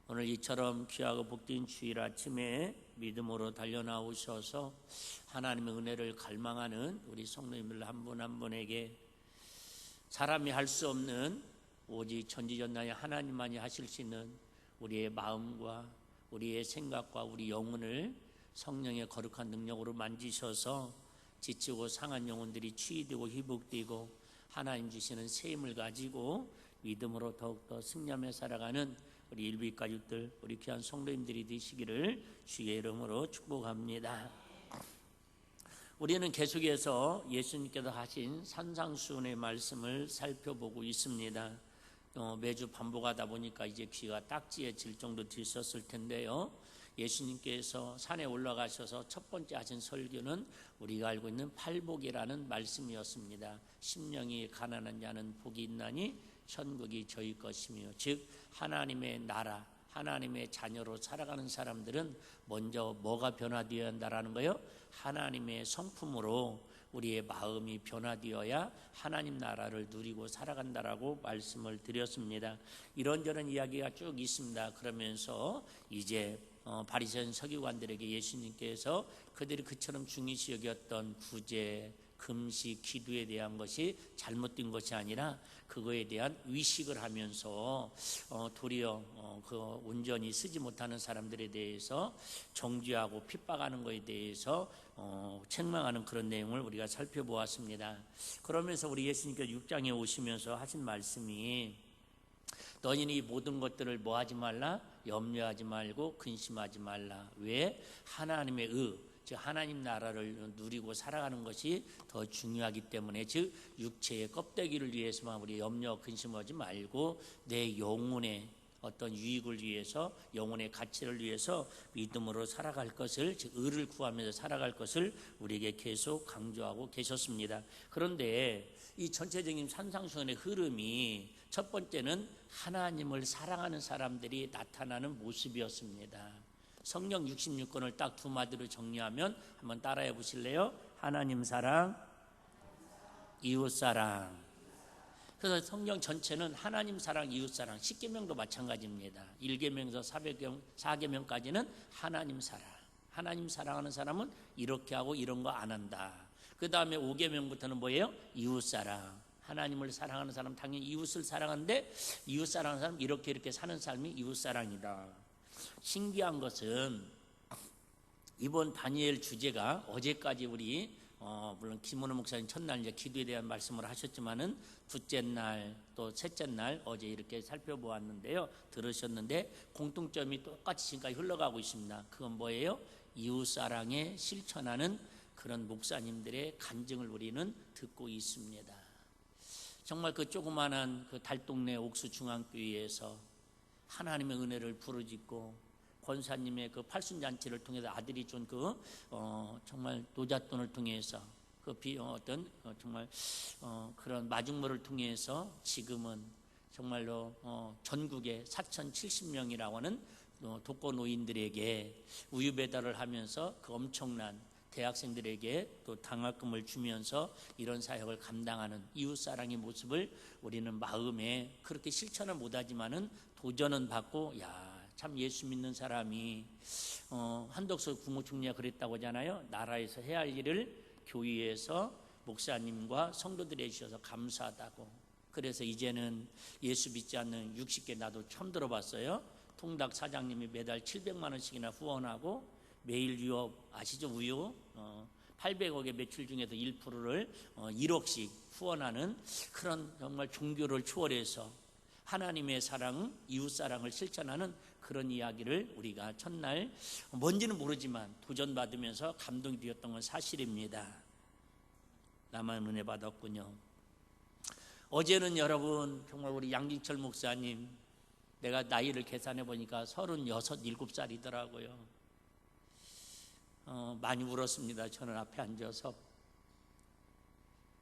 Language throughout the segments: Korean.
오늘 이처럼 귀하고 복된 주일 아침에 믿음으로 달려나오셔서 하나님의 은혜를 갈망하는 우리 성도님들 한 분 한 분에게 사람이 할 수 없는 오직 전지전능의 하나님만이 하실 수 있는 우리의 마음과 우리의 생각과 우리 영혼을 성령의 거룩한 능력으로 만지셔서 지치고 상한 영혼들이 치유되고 회복되고 하나님 주시는 새 힘을 가지고 믿음으로 더욱더 승리하며 살아가는 우리 일비 가족들, 우리 귀한 성도님들이 되시기를 주의 이름으로 축복합니다. 우리는 계속해서 예수님께서 하신 산상수훈의 말씀을 살펴보고 있습니다. 매주 반복하다 보니까 이제 귀가 딱지에 질 정도 되셨을 텐데요. 예수님께서 산에 올라가셔서 첫 번째 하신 설교는 우리가 알고 있는 팔복이라는 말씀이었습니다. 심령이 가난한 자는 복이 있나니 천국이 저희 것이며, 즉 하나님의 나라, 하나님의 자녀로 살아가는 사람들은 먼저 뭐가 변화되어야 한다라는 거예요? 하나님의 성품으로 우리의 마음이 변화되어야 하나님 나라를 누리고 살아간다라고 말씀을 드렸습니다. 이런저런 이야기가 쭉 있습니다. 그러면서 이제 바리새인 서기관들에게 예수님께서 그들이 그처럼 중요시 여겼던 구제, 금식, 기도에 대한 것이 잘못된 것이 아니라 그거에 대한 위식을 하면서 도리어 그 온전히 쓰지 못하는 사람들에 대해서 정죄하고 핍박하는 것에 대해서 책망하는 그런 내용을 우리가 살펴보았습니다. 그러면서 우리 예수님께서 6장에 오시면서 하신 말씀이 너희는 이 모든 것들을 뭐 하지 말라? 염려하지 말고 근심하지 말라. 왜? 하나님의 즉 하나님 나라를 누리고 살아가는 것이 더 중요하기 때문에, 즉 육체의 껍데기를 위해서만 우리 염려 근심하지 말고 내 영혼의 어떤 유익을 위해서, 영혼의 가치를 위해서 믿음으로 살아갈 것을, 즉 의를 구하면서 살아갈 것을 우리에게 계속 강조하고 계셨습니다. 그런데 이 전체적인 산상수훈의 흐름이 첫 번째는 하나님을 사랑하는 사람들이 나타나는 모습이었습니다. 성경 66권을 딱 두 마디로 정리하면 한번 따라해 보실래요? 하나님 사랑, 이웃 사랑. 그래서 성경 전체는 하나님 사랑, 이웃 사랑, 10계명도 마찬가지입니다. 1계명에서 4계명까지는 하나님 사랑. 하나님 사랑하는 사람은 이렇게 하고 이런 거 안 한다. 그 다음에 5계명부터는 뭐예요? 이웃 사랑. 하나님을 사랑하는 사람 당연히 이웃을 사랑하는데, 이웃 사랑하는 사람 이렇게 사는 삶이 이웃 사랑이다. 신기한 것은 이번 다니엘 주제가 어제까지 우리 물론 김원호 목사님 첫날 이제 기도에 대한 말씀을 하셨지만은 둘째 날 또 셋째 날 어제 이렇게 살펴보았는데요. 들으셨는데 공통점이 똑같이 지금까지 흘러가고 있습니다. 그건 뭐예요? 이웃 사랑에 실천하는 그런 목사님들의 간증을 우리는 듣고 있습니다. 정말 그 조그마한 그 달동네 옥수중앙교회에서 하나님의 은혜를 부르짖고 권사님의 그 팔순잔치를 통해서 아들이 준 그 정말 노잣돈을 통해서 그 정말 그런 마중물을 통해서 지금은 정말로 전국에 4,070명이라고 하는 독거노인들에게 우유 배달을 하면서 그 엄청난 대학생들에게 또 장학금을 주면서 이런 사역을 감당하는 이웃사랑의 모습을 우리는 마음에 그렇게 실천을 못하지만은 도전은 받고, 참 예수 믿는 사람이 한덕수 국무총리가 그랬다고 하잖아요. 나라에서 해야 할 일을 교회에서 목사님과 성도들이 해주셔서 감사하다고. 그래서 이제는 예수 믿지 않는 60개 나도 처음 들어봤어요. 통닭 사장님이 매달 700만 원씩이나 후원하고 매일 유업 아시죠? 우유 800억의 매출 중에서 1%를 1억씩 후원하는 그런 정말 종교를 초월해서 하나님의 사랑, 이웃 사랑을 실천하는 그런 이야기를 우리가 첫날 뭔지는 모르지만 도전받으면서 감동이 되었던 건 사실입니다. 나만 은혜 받았군요. 어제는 여러분 정말 우리 양진철 목사님, 내가 나이를 계산해 보니까 36, 7살이더라고요. 많이 울었습니다. 저는 앞에 앉아서.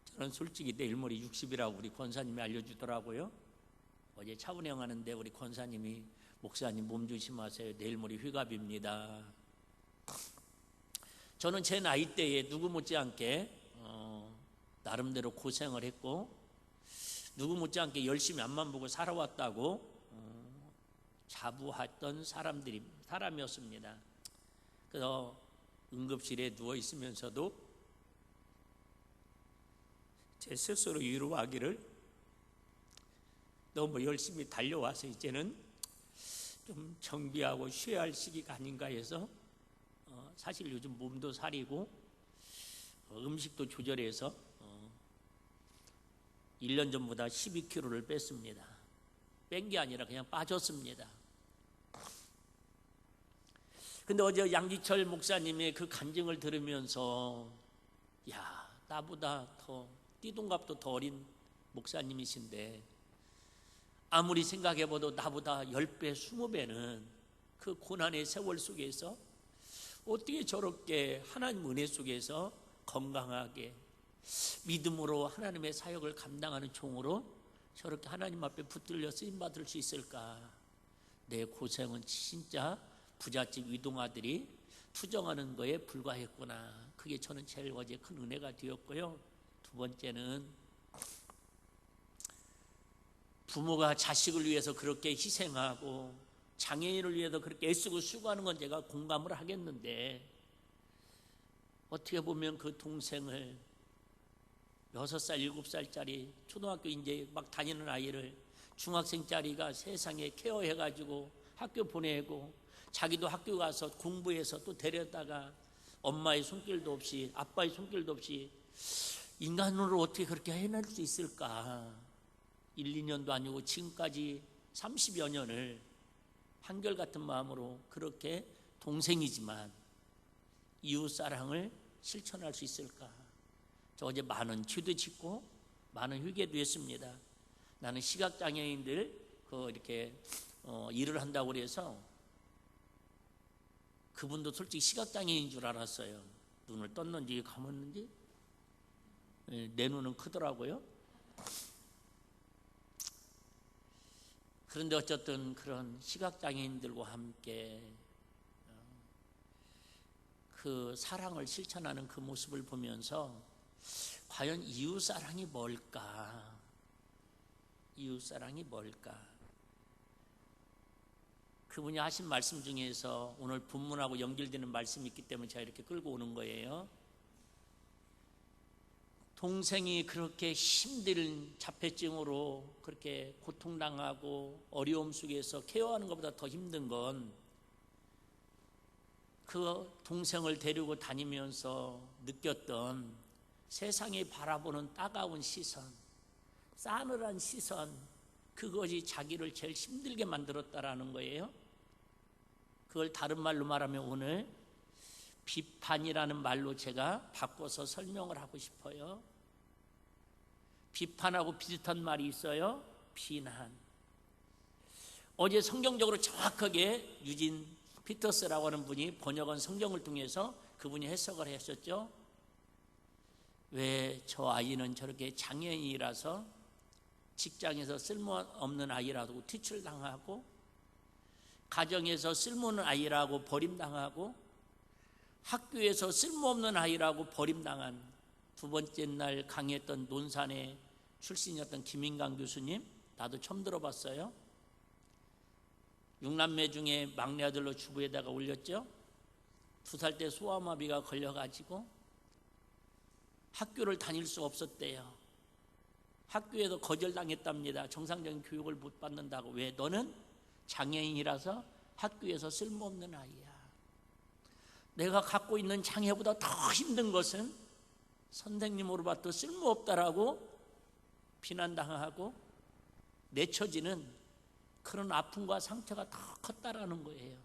저는 솔직히 내일 모레 60이라고 우리 권사님이 알려주더라고요. 어제 차 운행하는데 우리 권사님이 목사님 몸 조심하세요. 내일 모레 휴갑입니다. 저는 제 나이 때에 누구 못지않게 나름대로 고생을 했고 누구 못지않게 열심히 앞만 보고 살아왔다고 자부했던 사람이었습니다. 그래서 응급실에 누워 있으면서도 제 스스로 위로하기를 너무 열심히 달려와서 이제는 좀 정비하고 쉬어야 할 시기가 아닌가 해서 사실 요즘 몸도 사리고 음식도 조절해서 1년 전보다 12kg를 뺐습니다. 뺀 게 아니라 그냥 빠졌습니다. 근데 어제 양지철 목사님의 그 간증을 들으면서 야, 나보다 더 띠동갑도 더 어린 목사님이신데 아무리 생각해봐도 나보다 10배, 20배는 그 고난의 세월 속에서 어떻게 저렇게 하나님 은혜 속에서 건강하게 믿음으로 하나님의 사역을 감당하는 종으로 저렇게 하나님 앞에 붙들려 쓰임받을 수 있을까? 내 고생은 진짜 부잣집 위동아들이 투정하는 거에 불과했구나. 그게 저는 제일 어제 큰 은혜가 되었고요. 두 번째는 부모가 자식을 위해서 그렇게 희생하고 장애인을 위해서 그렇게 애쓰고 수고하는 건 제가 공감을 하겠는데 어떻게 보면 그 동생을 6살, 7살짜리 초등학교 이제 막 다니는 아이를 중학생짜리가 세상에 케어해가지고 학교 보내고 자기도 학교 가서 공부해서 또 데려다가 엄마의 손길도 없이 아빠의 손길도 없이 인간으로 어떻게 그렇게 해낼 수 있을까? 1, 2년도 아니고 지금까지 30여 년을 한결같은 마음으로 그렇게 동생이지만 이웃사랑을 실천할 수 있을까? 저 어제 많은 죄도 짓고 많은 회개도 했습니다. 나는 시각장애인들 이렇게 일을 한다고 그래서 그분도 솔직히 시각장애인인 줄 알았어요. 눈을 떴는지 감았는지 내 눈은 크더라고요. 그런데 어쨌든 그런 시각장애인들과 함께 그 사랑을 실천하는 그 모습을 보면서 과연 이웃사랑이 뭘까? 이웃사랑이 뭘까? 그분이 하신 말씀 중에서 오늘 본문하고 연결되는 말씀이 있기 때문에 제가 이렇게 끌고 오는 거예요. 동생이 그렇게 힘든 자폐증으로 그렇게 고통당하고 어려움 속에서 케어하는 것보다 더 힘든 건 그 동생을 데리고 다니면서 느꼈던 세상이 바라보는 따가운 시선, 싸늘한 시선, 그것이 자기를 제일 힘들게 만들었다라는 거예요. 그걸 다른 말로 말하면 오늘 비판이라는 말로 제가 바꿔서 설명을 하고 싶어요. 비판하고 비슷한 말이 있어요. 비난. 어제 성경적으로 정확하게 유진 피터스라고 하는 분이 번역한 성경을 통해서 그분이 해석을 했었죠. 왜 저 아이는 저렇게 장애인이라서 직장에서 쓸모없는 아이라고 퇴출당하고 가정에서 쓸모없는 아이라고 버림당하고 학교에서 쓸모없는 아이라고 버림당한 두 번째 날 강의했던 논산의 출신이었던 김인강 교수님, 나도 처음 들어봤어요. 6남매 중에 막내 아들로 주부에다가 올렸죠. 2살 때 소아마비가 걸려가지고 학교를 다닐 수 없었대요. 학교에서 거절당했답니다. 정상적인 교육을 못 받는다고. 왜? 너는 장애인이라서 학교에서 쓸모없는 아이야. 내가 갖고 있는 장애보다 더 힘든 것은 선생님으로 봐도 쓸모없다라고 비난당하고 내쳐지는 그런 아픔과 상처가 더 컸다라는 거예요.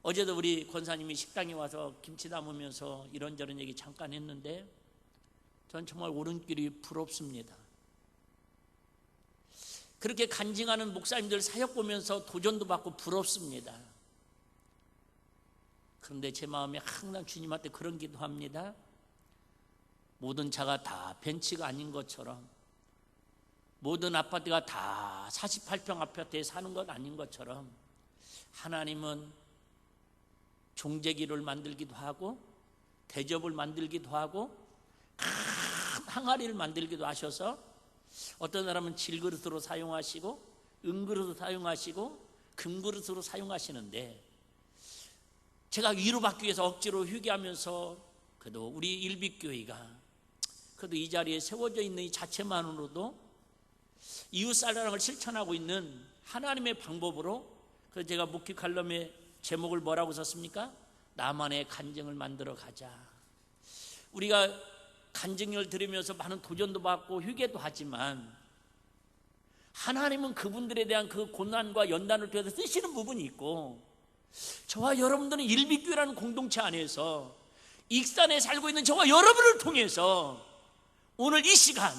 어제도 우리 권사님이 식당에 와서 김치 담으면서 이런저런 얘기 잠깐 했는데 전 정말 오른길이 부럽습니다. 그렇게 간증하는 목사님들 사역 보면서 도전도 받고 부럽습니다. 그런데 제 마음에 항상 주님한테 그런 기도합니다. 모든 차가 다 벤츠가 아닌 것처럼, 모든 아파트가 다 48평 아파트에 사는 것 아닌 것처럼 하나님은 종재기를 만들기도 하고 대접을 만들기도 하고 큰 항아리를 만들기도 하셔서 어떤 사람은 질그릇으로 사용하시고 은그릇으로 사용하시고 금그릇으로 사용하시는데, 제가 위로받기 위해서 억지로 휴게하면서 그래도 우리 일빛교회가 그래도 이 자리에 세워져 있는 이 자체만으로도 이웃사랑을 실천하고 있는 하나님의 방법으로, 그래서 제가 목회 칼럼의 제목을 뭐라고 썼습니까? 나만의 간증을 만들어 가자. 우리가 간증을 들으면서 많은 도전도 받고 휴게도 하지만 하나님은 그분들에 대한 그 고난과 연단을 통해서 쓰시는 부분이 있고, 저와 여러분들은 일빛교회라는 공동체 안에서 익산에 살고 있는 저와 여러분을 통해서 오늘 이 시간,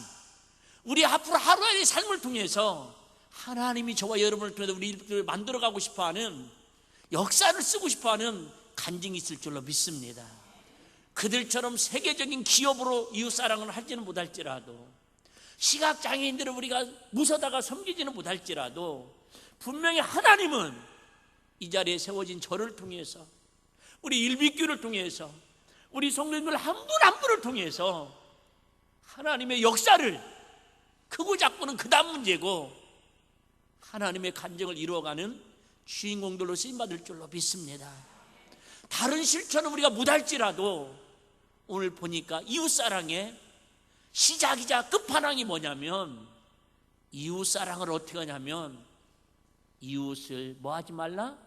우리 앞으로 하루의 삶을 통해서 하나님이 저와 여러분을 통해서 우리 일빛교회를 만들어가고 싶어하는, 역사를 쓰고 싶어하는 간증이 있을 줄로 믿습니다. 그들처럼 세계적인 기업으로 이웃사랑을 하지는 못할지라도, 시각장애인들을 우리가 모셔다가 섬기지는 못할지라도, 분명히 하나님은 이 자리에 세워진 저를 통해서, 우리 일빛교회를 통해서, 우리 성도님들 한 분 한 분을 통해서 하나님의 역사를, 크고 작고는 그 다음 문제고 하나님의 간증을 이루어가는 주인공들로 쓰임받을 줄로 믿습니다. 다른 실천은 우리가 못할지라도 오늘 보니까 이웃사랑의 시작이자 끝판왕이 뭐냐면, 이웃사랑을 어떻게 하냐면 이웃을 뭐 하지 말라?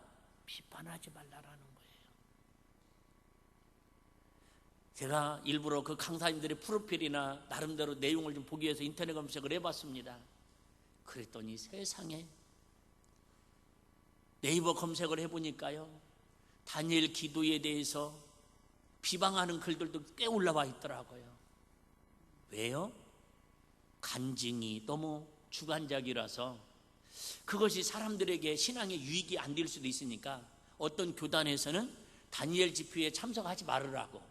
비판하지 말라라는 거예요. 제가 일부러 그 강사님들의 프로필이나 나름대로 내용을 좀 보기 위해서 인터넷 검색을 해봤습니다. 그랬더니 세상에, 네이버 검색을 해보니까요, 다니엘 기도에 대해서 비방하는 글들도 꽤 올라와 있더라고요. 왜요? 간증이 너무 주관적이라서 그것이 사람들에게 신앙에 유익이 안 될 수도 있으니까 어떤 교단에서는 다니엘 집회에 참석하지 말으라고,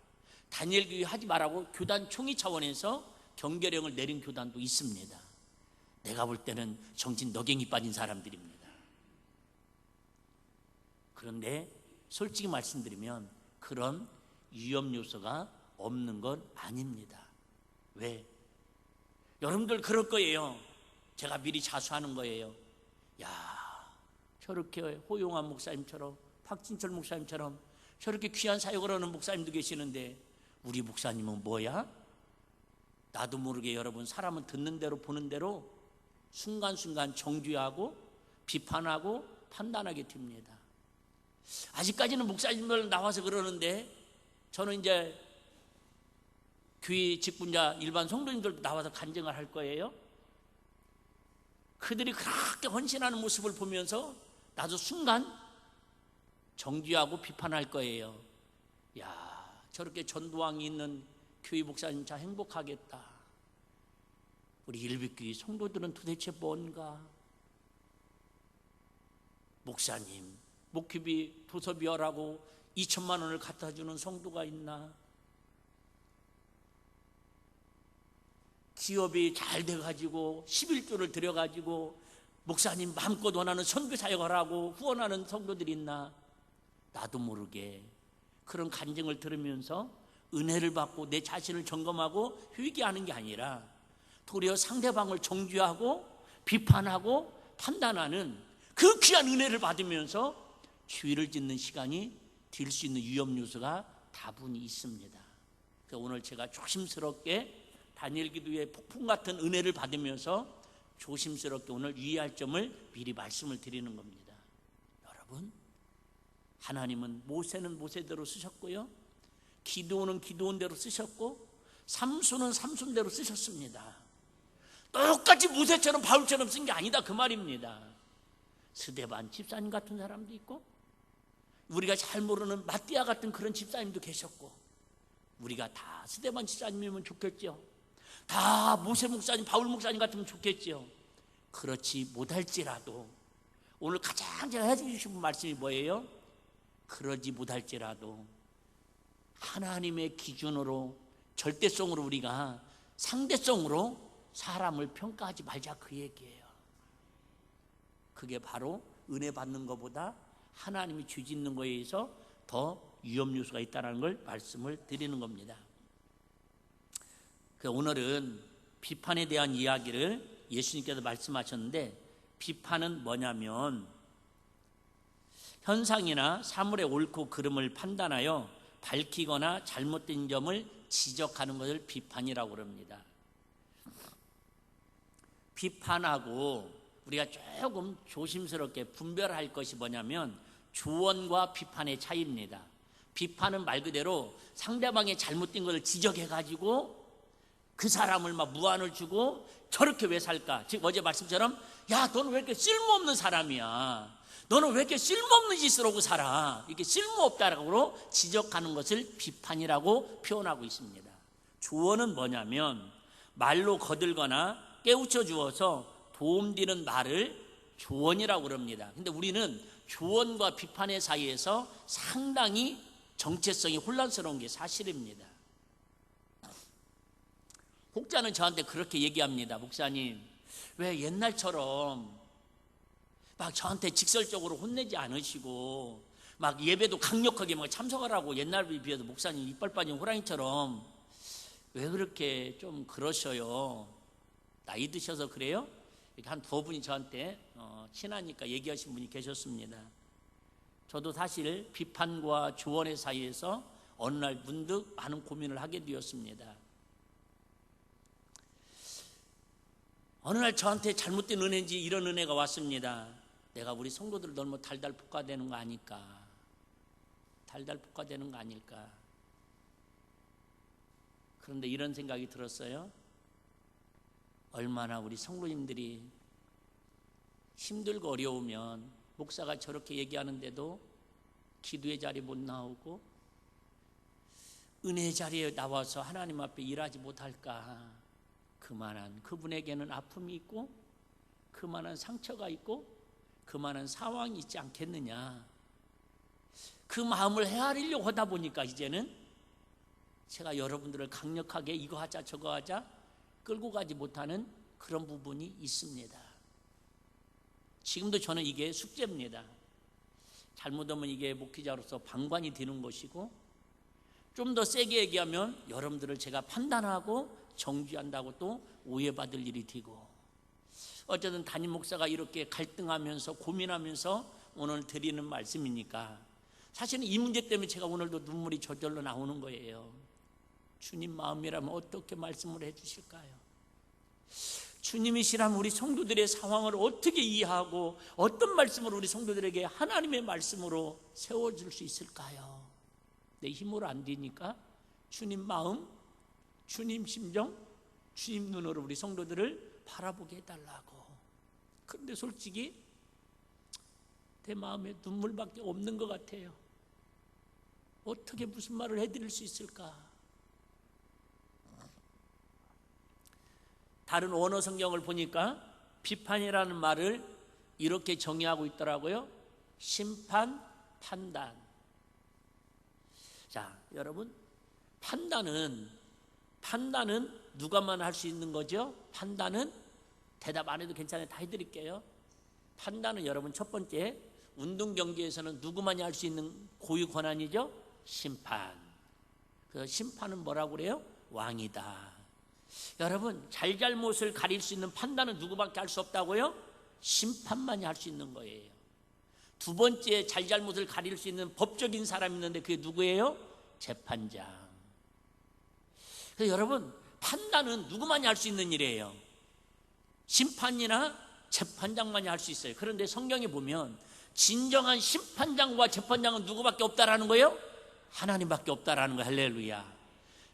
다니엘 교회 하지 말라고 교단 총회 차원에서 경계령을 내린 교단도 있습니다. 내가 볼 때는 정신 너갱이 빠진 사람들입니다. 그런데 솔직히 말씀드리면 그런 위험 요소가 없는 건 아닙니다. 왜? 여러분들 그럴 거예요. 제가 미리 자수하는 거예요. 야, 저렇게 호용한 목사님처럼, 박진철 목사님처럼 저렇게 귀한 사역을 하는 목사님도 계시는데 우리 목사님은 뭐야? 나도 모르게 여러분, 사람은 듣는 대로 보는 대로 순간순간 정죄하고 비판하고 판단하게 됩니다. 아직까지는 목사님들 나와서 그러는데, 저는 이제 교회 직분자 일반 성도님들도 나와서 간증을 할 거예요. 그들이 그렇게 헌신하는 모습을 보면서 나도 순간 정죄하고 비판할 거예요. 야, 저렇게 전도왕이 있는 교회 목사님 참 행복하겠다. 우리 일빛교회 성도들은 도대체 뭔가? 목사님, 목회비 도서비하라고 2천만 원을 갖다 주는 성도가 있나? 기업이 잘 돼가지고 11조를 들여가지고 목사님 마음껏 원하는 선교 사역을 하고 후원하는 성도들이 있나? 나도 모르게 그런 간증을 들으면서 은혜를 받고 내 자신을 점검하고 회개하는 게 아니라 도리어 상대방을 정죄하고 비판하고 판단하는 그 귀한 은혜를 받으면서 죄를 짓는 시간이 될 수 있는 위험 요소가 다분히 있습니다. 그래서 오늘 제가 조심스럽게 다니엘 기도의 폭풍 같은 은혜를 받으면서 조심스럽게 오늘 유의할 점을 미리 말씀을 드리는 겁니다. 여러분, 하나님은 모세는 모세대로 쓰셨고요, 기도는 기도원대로 쓰셨고, 삼손은 삼손대로 쓰셨습니다. 똑같이 모세처럼 바울처럼 쓴 게 아니다 그 말입니다. 스데반 집사님 같은 사람도 있고, 우리가 잘 모르는 마띠아 같은 그런 집사님도 계셨고, 우리가 다 스데반 집사님이면 좋겠죠. 다 모세 목사님, 바울 목사님 같으면 좋겠죠. 그렇지 못할지라도 오늘 가장 제가 해주시고 말씀이 뭐예요? 그러지 못할지라도 하나님의 기준으로, 절대성으로 우리가 상대성으로 사람을 평가하지 말자 그 얘기예요. 그게 바로 은혜 받는 것보다 하나님이 죄 짓는 거에 의해서 더 위험 요소가 있다는 걸 말씀을 드리는 겁니다. 오늘은 비판에 대한 이야기를 예수님께서 말씀하셨는데, 비판은 뭐냐면 현상이나 사물의 옳고 그름을 판단하여 밝히거나 잘못된 점을 지적하는 것을 비판이라고 합니다. 비판하고 우리가 조금 조심스럽게 분별할 것이 뭐냐면 조언과 비판의 차이입니다. 비판은 말 그대로 상대방의 잘못된 것을 지적해가지고 그 사람을 막 무안을 주고 저렇게 왜 살까? 즉 어제 말씀처럼 야, 너는 왜 이렇게 쓸모없는 사람이야? 너는 왜 이렇게 쓸모없는 짓을 하고 살아? 이렇게 쓸모없다라고 지적하는 것을 비판이라고 표현하고 있습니다. 조언은 뭐냐면 말로 거들거나 깨우쳐 주어서 도움되는 말을 조언이라고 합니다. 근데 우리는 조언과 비판의 사이에서 상당히 정체성이 혼란스러운 게 사실입니다. 혹자는 저한테 그렇게 얘기합니다. 목사님, 왜 옛날처럼 막 저한테 직설적으로 혼내지 않으시고 막 예배도 강력하게 막 참석하라고 옛날에 비해서 목사님 이빨 빠진 호랑이처럼 왜 그렇게 좀 그러셔요? 나이 드셔서 그래요? 이렇게 한 두 분이 저한테 친하니까 얘기하신 분이 계셨습니다. 저도 사실 비판과 조언의 사이에서 어느 날 문득 많은 고민을 하게 되었습니다. 어느 날 저한테 잘못된 은혜인지 이런 은혜가 왔습니다. 내가 우리 성도들 너무 달달 볶아대는 거 아닐까? 달달 볶아대는 거 아닐까? 그런데 이런 생각이 들었어요. 얼마나 우리 성도님들이 힘들고 어려우면 목사가 저렇게 얘기하는데도 기도의 자리에 못 나오고 은혜의 자리에 나와서 하나님 앞에 일하지 못할까? 그만한 그분에게는 아픔이 있고 그만한 상처가 있고 그만한 상황이 있지 않겠느냐. 그 마음을 헤아리려고 하다 보니까 이제는 제가 여러분들을 강력하게 이거 하자 저거 하자 끌고 가지 못하는 그런 부분이 있습니다. 지금도 저는 이게 숙제입니다. 잘못하면 이게 목회자로서 방관이 되는 것이고 좀 더 세게 얘기하면 여러분들을 제가 판단하고 정죄한다고 또 오해받을 일이 되고 어쨌든 담임 목사가 이렇게 갈등하면서 고민하면서 오늘 드리는 말씀이니까 사실은 이 문제 때문에 제가 오늘도 눈물이 저절로 나오는 거예요. 주님 마음이라면 어떻게 말씀을 해주실까요? 주님이시라면 우리 성도들의 상황을 어떻게 이해하고 어떤 말씀을 우리 성도들에게 하나님의 말씀으로 세워줄 수 있을까요? 내 힘으로 안 되니까 주님 마음, 주님 심정, 주님 눈으로 우리 성도들을 바라보게 해달라고. 그런데 솔직히 내 마음에 눈물밖에 없는 것 같아요. 어떻게 무슨 말을 해드릴 수 있을까? 다른 원어 성경을 보니까 비판이라는 말을 이렇게 정의하고 있더라고요. 심판, 판단. 자, 여러분, 판단은 누가만 할 수 있는 거죠? 판단은 대답 안 해도 괜찮아요. 다 해드릴게요. 판단은 여러분 첫 번째, 운동 경기에서는 누구만이 할 수 있는 고유 권한이죠? 심판. 그래서 심판은 뭐라고 그래요? 왕이다. 여러분, 잘잘못을 가릴 수 있는 판단은 누구밖에 할 수 없다고요? 심판만이 할 수 있는 거예요. 두 번째 잘잘못을 가릴 수 있는 법적인 사람이 있는데 그게 누구예요? 재판장. 그래서 여러분, 판단은 누구만이 할 수 있는 일이에요. 심판이나 재판장만이 할 수 있어요. 그런데 성경에 보면 진정한 심판장과 재판장은 누구밖에 없다라는 거예요? 하나님밖에 없다라는 거예요. 할렐루야.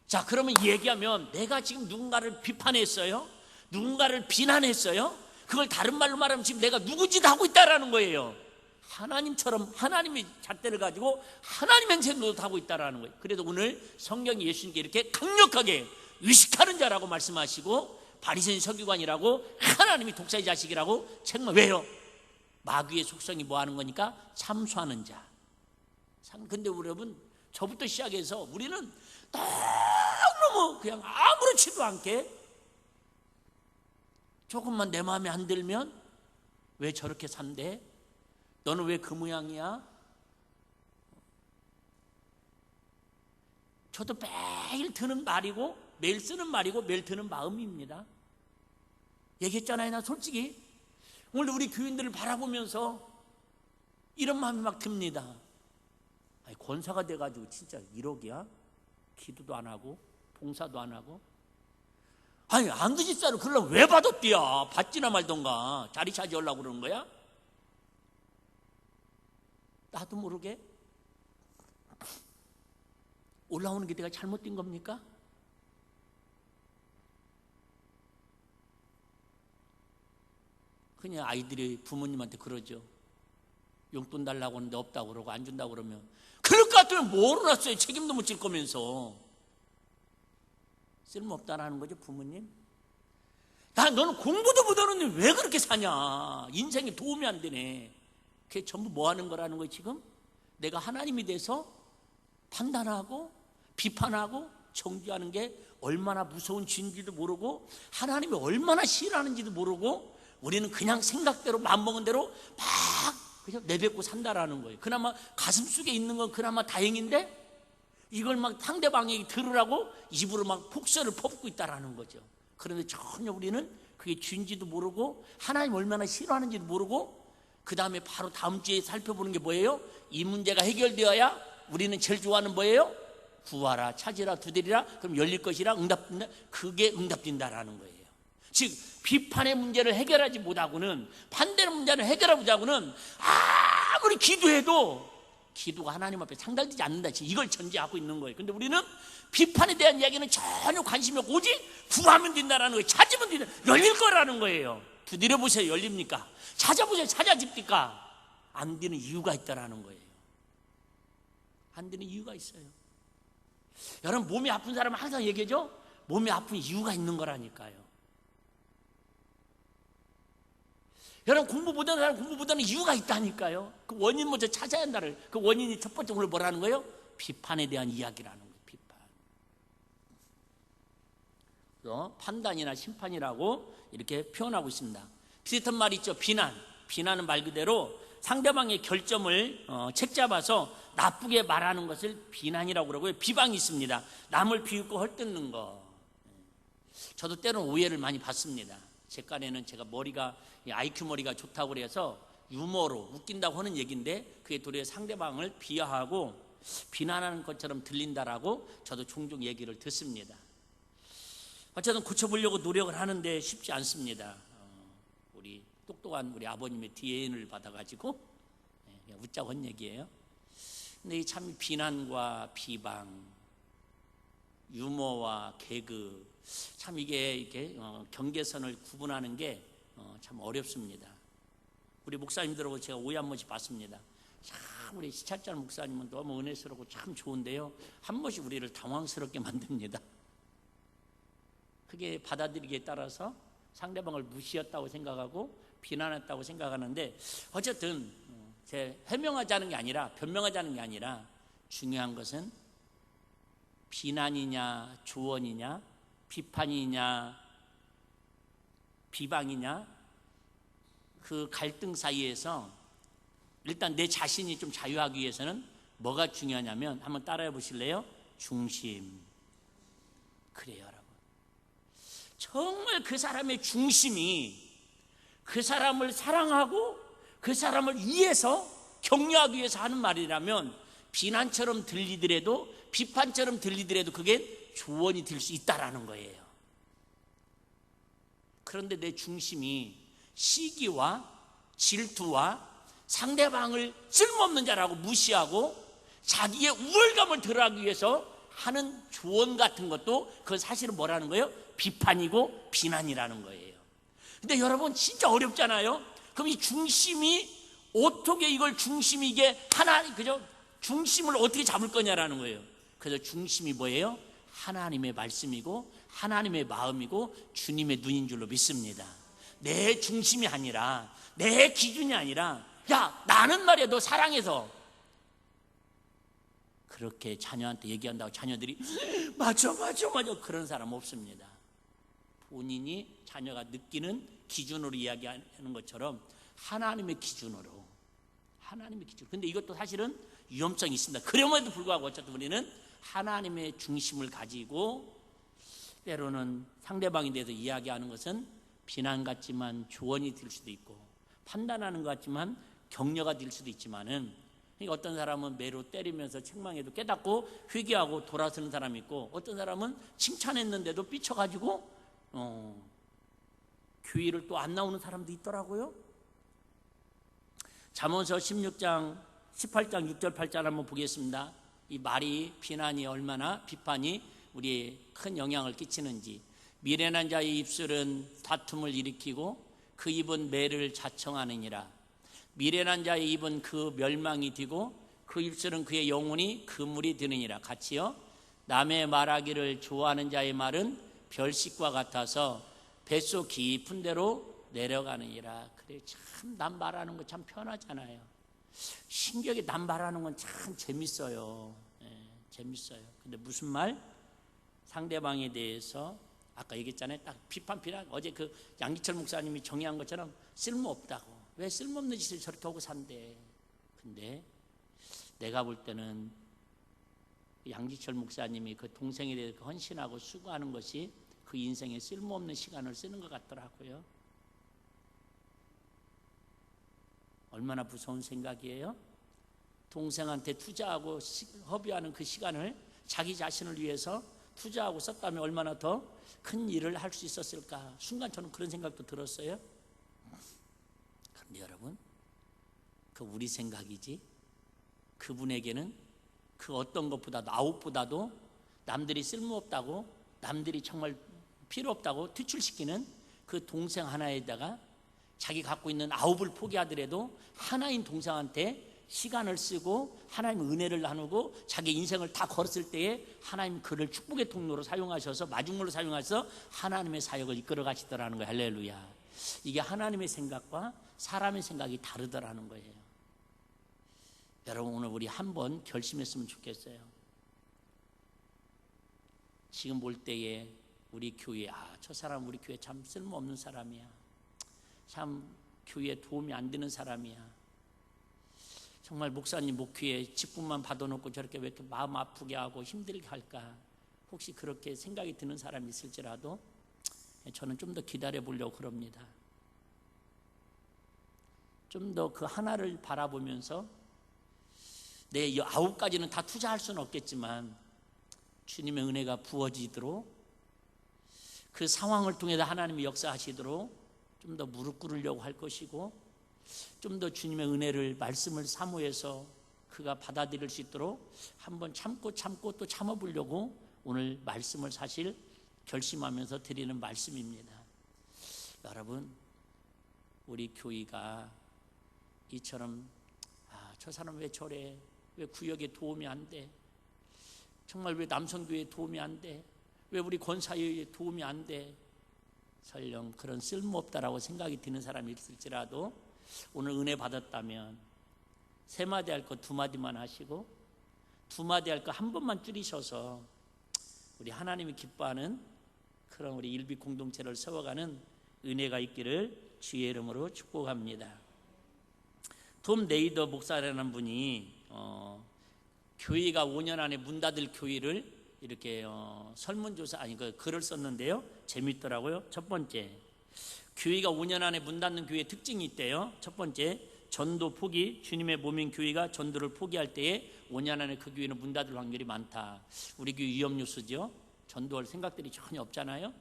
자, 그러면 얘기하면 내가 지금 누군가를 비판했어요? 누군가를 비난했어요? 그걸 다른 말로 말하면 지금 내가 누구 짓 하고 있다라는 거예요. 하나님처럼 하나님의 잣대를 가지고 하나님의 행세도 하고 있다라는 거예요. 그래서 오늘 성경이 예수님께 이렇게 강력하게 의식하는 자라고 말씀하시고 바리새인 서기관이라고 하나님이 독사의 자식이라고 책망. 왜요? 마귀의 속성이 뭐 하는 거니까? 참소하는 자. 근데 여러분, 저부터 시작해서 우리는 너무 그냥 아무렇지도 않게 조금만 내 마음에 안 들면 왜 저렇게 산대? 너는 왜 그 모양이야? 저도 매일 드는 말이고 매일 쓰는 말이고 매일 드는 마음입니다. 얘기했잖아요. 나 솔직히 오늘 우리 교인들을 바라보면서 이런 마음이 막 듭니다. 아니, 권사가 돼가지고 진짜 1억이야? 기도도 안 하고 봉사도 안 하고. 아니, 안드집사를 그러려면 왜 받았디야? 받지나 말던가. 자리 차지하려고 그러는 거야? 나도 모르게 올라오는 게 내가 잘못된 겁니까? 그냥 아이들이 부모님한테 그러죠. 용돈 달라고 하는데 없다고 그러고 안 준다고 그러면 그럴 것 같으면 뭐를 했어요? 책임도 못 질 거면서. 쓸모없다라는 거죠, 부모님. 너는 공부도 못하는데 왜 그렇게 사냐? 인생에 도움이 안 되네. 그게 전부 뭐 하는 거라는 거예요, 지금? 내가 하나님이 돼서 판단하고 비판하고 정죄하는 게 얼마나 무서운 죄인지도 모르고 하나님이 얼마나 싫어하는지도 모르고 우리는 그냥 생각대로 마음먹은 대로 막 그냥 내뱉고 산다라는 거예요. 그나마 가슴속에 있는 건 그나마 다행인데 이걸 막 상대방에게 들으라고 입으로 막 폭설을 퍼붓고 있다라는 거죠. 그런데 전혀 우리는 그게 죄인지도 모르고 하나님 얼마나 싫어하는지도 모르고 그 다음에 바로 다음 주에 살펴보는 게 뭐예요? 이 문제가 해결되어야 우리는 제일 좋아하는 뭐예요? 구하라, 찾으라, 두드리라, 그럼 열릴 것이라 응답된다. 그게 응답된다라는 거예요. 즉 비판의 문제를 해결하지 못하고는, 반대의 문제를 해결하고는 아무리 기도해도 기도가 하나님 앞에 상달되지 않는다. 이걸 전제하고 있는 거예요. 근데 우리는 비판에 대한 이야기는 전혀 관심이 없고 오직 구하면 된다라는 거예요. 찾으면 된다, 열릴 거라는 거예요. 두드려보세요, 열립니까? 찾아보세요, 찾아집니까? 안 되는 이유가 있다라는 거예요. 안 되는 이유가 있어요. 여러분, 몸이 아픈 사람은 항상 얘기하죠? 몸이 아픈 이유가 있는 거라니까요. 여러분, 공부 못하는 사람 공부 못하는 이유가 있다니까요. 그 원인 먼저 찾아야 한다는, 그 원인이 첫 번째 오늘 뭐라는 거예요? 비판에 대한 이야기라는 거예요. 비판. 판단이나 심판이라고 이렇게 표현하고 있습니다. 비슷한 말이 있죠. 비난. 비난은 말 그대로 상대방의 결점을 책잡아서 나쁘게 말하는 것을 비난이라고 그러고요. 비방이 있습니다. 남을 비웃고 헐뜯는 거. 저도 때로는 오해를 많이 받습니다. 제 깐에는 제가 머리가 IQ 머리가 좋다고 그래서 유머로 웃긴다고 하는 얘기인데 그게 도리어 상대방을 비하하고 비난하는 것처럼 들린다라고 저도 종종 얘기를 듣습니다. 어쨌든 고쳐보려고 노력을 하는데 쉽지 않습니다. 우리 똑똑한 우리 아버님의 DNA를 받아가지고 그냥 웃자고 한 얘기예요. 근데 참 비난과 비방, 유머와 개그, 참 이게 경계선을 구분하는 게 참 어렵습니다. 우리 목사님들하고 제가 오해 한 번씩 봤습니다. 참 우리 시찰자 목사님은 너무 은혜스럽고 참 좋은데요, 한 번씩 우리를 당황스럽게 만듭니다. 그게 받아들이기에 따라서 상대방을 무시했다고 생각하고 비난했다고 생각하는데, 어쨌든 제 해명하자는 게 아니라, 변명하자는 게 아니라 중요한 것은 비난이냐 조언이냐, 비판이냐 비방이냐, 그 갈등 사이에서 일단 내 자신이 좀 자유하기 위해서는 뭐가 중요하냐면, 한번 따라해 보실래요? 중심. 그래요, 여러분. 정말 그 사람의 중심이 그 사람을 사랑하고 그 사람을 위해서 격려하기 위해서 하는 말이라면, 비난처럼 들리더라도 비판처럼 들리더라도 그게 조언이 될 수 있다라는 거예요. 그런데 내 중심이 시기와 질투와 상대방을 쓸모없는 자라고 무시하고 자기의 우월감을 드러나기 위해서 하는 조언 같은 것도 그건 사실은 뭐라는 거예요? 비판이고 비난이라는 거예요. 근데 여러분 진짜 어렵잖아요. 그럼 이 중심이 어떻게, 이걸 중심이 이게 하나, 그죠? 중심을 어떻게 잡을 거냐라는 거예요. 그래서 중심이 뭐예요? 하나님의 말씀이고 하나님의 마음이고 주님의 눈인 줄로 믿습니다. 내 중심이 아니라, 내 기준이 아니라, 야 나는 말이야 너 사랑해서, 그렇게 자녀한테 얘기한다고 자녀들이 맞아 그런 사람 없습니다. 본인이 자녀가 느끼는 기준으로 이야기하는 것처럼 하나님의 기준으로. 근데 이것도 사실은 위험성이 있습니다. 그럼에도 불구하고 어쨌든 우리는 하나님의 중심을 가지고 때로는 상대방에 대해서 이야기하는 것은 비난 같지만 조언이 될 수도 있고, 판단하는 것 같지만 격려가 될 수도 있지만은, 그러니까 어떤 사람은 매로 때리면서 책망해도 깨닫고 회개하고 돌아서는 사람이 있고, 어떤 사람은 칭찬했는데도 삐쳐가지고 교회를 또 안 나오는 사람도 있더라고요. 잠언서 16장 18장 6절 8절 한번 보겠습니다. 이 말이, 비난이 얼마나, 비판이 우리에 큰 영향을 끼치는지. 미련한 자의 입술은 다툼을 일으키고 그 입은 매를 자청하느니라. 미련한 자의 입은 그 멸망이 되고 그 입술은 그의 영혼이 그물이 되느니라. 같이요. 남의 말하기를 좋아하는 자의 말은 별식과 같아서 뱃속 깊은 데로 내려가느니라. 그래, 참 남 말하는 거 참 편하잖아요. 신기하게 남 말하는 건 참 재밌어요. 재밌어요. 근데 무슨 말? 상대방에 대해서 아까 얘기했잖아요. 딱 비판. 어제 그 양기철 목사님이 정의한 것처럼 쓸모없다고. 왜 쓸모없는 짓을 저렇게 하고 산대. 근데 내가 볼 때는 양기철 목사님이 그 동생에 대해서 헌신하고 수고하는 것이 그 인생에 쓸모없는 시간을 쓰는 것 같더라고요. 얼마나 무서운 생각이에요? 동생한테 투자하고 허비하는 그 시간을 자기 자신을 위해서 투자하고 썼다면 얼마나 더 큰 일을 할 수 있었을까. 순간 저는 그런 생각도 들었어요. 그런데 여러분, 그 우리 생각이지 그분에게는 그 어떤 것보다도, 아웃보다도 남들이 쓸모없다고, 남들이 정말 필요 없다고 퇴출시키는 그 동생 하나에다가 자기 갖고 있는 아홉을 포기하더라도 하나인 동생한테 시간을 쓰고 하나님의 은혜를 나누고 자기 인생을 다 걸었을 때에 하나님 그를 축복의 통로로 사용하셔서, 마중물로 사용해서 하나님의 사역을 이끌어 가시더라는 거예요. 할렐루야. 이게 하나님의 생각과 사람의 생각이 다르더라는 거예요. 여러분, 오늘 우리 한번 결심했으면 좋겠어요. 지금 볼 때에 우리 교회, 저 사람 우리 교회 참 쓸모없는 사람이야, 참 교회에 도움이 안 되는 사람이야, 정말 목사님 목회에 직분만 받아놓고 저렇게 왜 이렇게 마음 아프게 하고 힘들게 할까. 혹시 그렇게 생각이 드는 사람이 있을지라도 저는 좀 더 기다려 보려고 그럽니다. 좀 더 그 하나를 바라보면서, 내 9가지는 다 투자할 수는 없겠지만 주님의 은혜가 부어지도록, 그 상황을 통해서 하나님이 역사하시도록 좀 더 무릎 꿇으려고 할 것이고, 좀 더 주님의 은혜를, 말씀을 사모해서 그가 받아들일 수 있도록 한번 참고 또 참아보려고 오늘 말씀을 사실 결심하면서 드리는 말씀입니다. 여러분, 우리 교회가 이처럼 저 사람 왜 저래, 왜 구역에 도움이 안 돼, 정말 왜 남성교회에 도움이 안 돼, 왜 우리 권사회에 도움이 안 돼, 설령 그런 쓸모없다라고 생각이 드는 사람이 있을지라도 오늘 은혜 받았다면 3마디 할 거 2마디만 하시고 2마디 할 거 1번만 줄이셔서 우리 하나님이 기뻐하는 그런 우리 일비 공동체를 세워가는 은혜가 있기를 주의 이름으로 축복합니다. 톰 네이더 목사라는 분이 교회가 5년 안에 문 닫을 교회를 이렇게 설문조사, 글을 썼는데요, 재밌더라고요. 첫 번째, 교회가 5년 안에 문 닫는 교회의 특징이 있대요. 첫 번째, 전도 포기. 주님의 몸인 교회가 전도를 포기할 때에 5년 안에 그 교회는 문 닫을 확률이 많다. 우리 교회 위험 뉴스죠. 전도할 생각들이 전혀 없잖아요.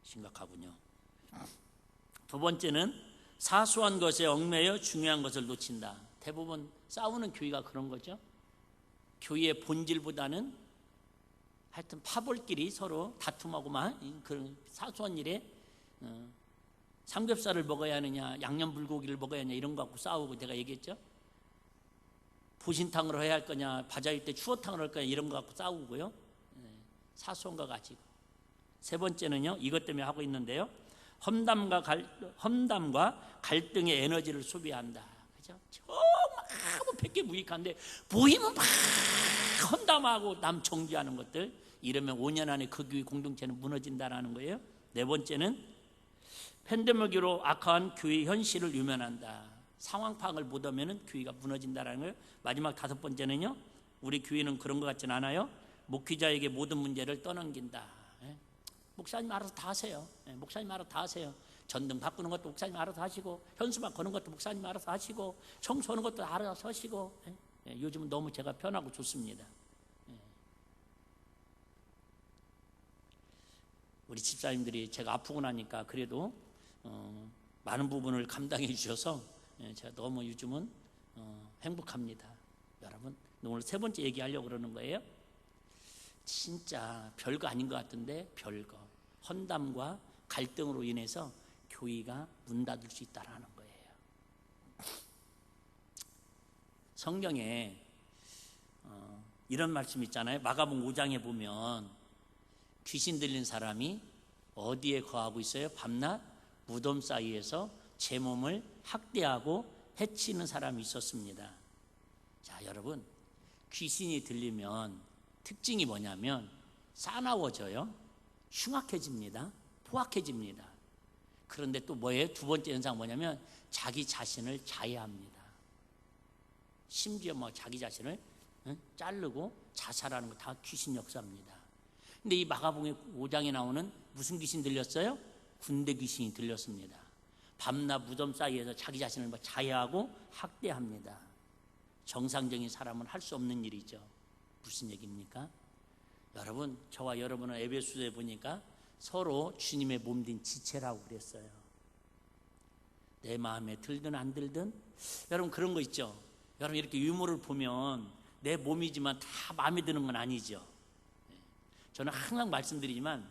심각하군요. 두 번째는 사소한 것에 얽매여 중요한 것을 놓친다. 대부분 싸우는 교회가 그런 거죠. 교회의 본질보다는 하여튼 파벌끼리 서로 다툼하고만, 그런 사소한 일에 삼겹살을 먹어야 하느냐, 양념 불고기를 먹어야 하느냐, 이런 거 갖고 싸우고, 내가 얘기했죠. 보신탕으로 해야 할 거냐, 바자회 때 추어탕으로 할 거냐, 이런 거 갖고 싸우고요. 사소한 거 가지고. 세 번째는요, 이것 때문에 하고 있는데요, 험담과 갈등의 에너지를 소비한다. 그죠? 정말 백개무익한데 보이면 막 험담하고 남 정죄하는 것들, 이러면 5년 안에 그 교회 공동체는 무너진다라는 거예요. 네 번째는 팬데믹으로 악화한 교회 현실을 유면한다. 상황 파악을 못하면 교회가 무너진다라는 거예요. 마지막 5번째는요, 우리 교회는 그런 것 같진 않아요. 목회자에게 모든 문제를 떠넘긴다. 목사님 알아서 다 하세요. 목사님 알아서 다 하세요. 전등 바꾸는 것도 목사님 알아서 하시고, 현수막 거는 것도 목사님 알아서 하시고, 청소하는 것도 알아서 하시고. 요즘은 너무 제가 편하고 좋습니다. 우리 집사님들이 제가 아프고 나니까 그래도 많은 부분을 감당해 주셔서 제가 너무 요즘은 행복합니다. 여러분, 오늘 세 번째 얘기하려고 그러는 거예요. 진짜 별거 아닌 것 같은데 별거, 헌담과 갈등으로 인해서 교회가 문 닫을 수 있다는 거예요. 성경에 이런 말씀 있잖아요. 마가복음 5장에 보면 귀신 들린 사람이 어디에 거하고 있어요? 밤낮 무덤 사이에서 제 몸을 학대하고 해치는 사람이 있었습니다. 자, 여러분, 귀신이 들리면 특징이 뭐냐면 싸나워져요, 흉악해집니다, 포악해집니다. 그런데 또 뭐예요? 두 번째 현상 뭐냐면 자기 자신을 자해합니다. 심지어 자기 자신을 자르고 자살하는 거 다 귀신 역사입니다. 근데 이 마가복음 5장에 나오는 무슨 귀신 들렸어요? 군대 귀신이 들렸습니다. 밤낮 무덤 사이에서 자기 자신을 자해하고 학대합니다. 정상적인 사람은 할 수 없는 일이죠. 무슨 얘기입니까? 여러분, 저와 여러분은 에베소서에 보니까 서로 주님의 몸된 지체라고 그랬어요. 내 마음에 들든 안 들든. 여러분, 그런 거 있죠. 여러분, 이렇게 유물을 보면 내 몸이지만 다 마음에 드는 건 아니죠. 저는 항상 말씀드리지만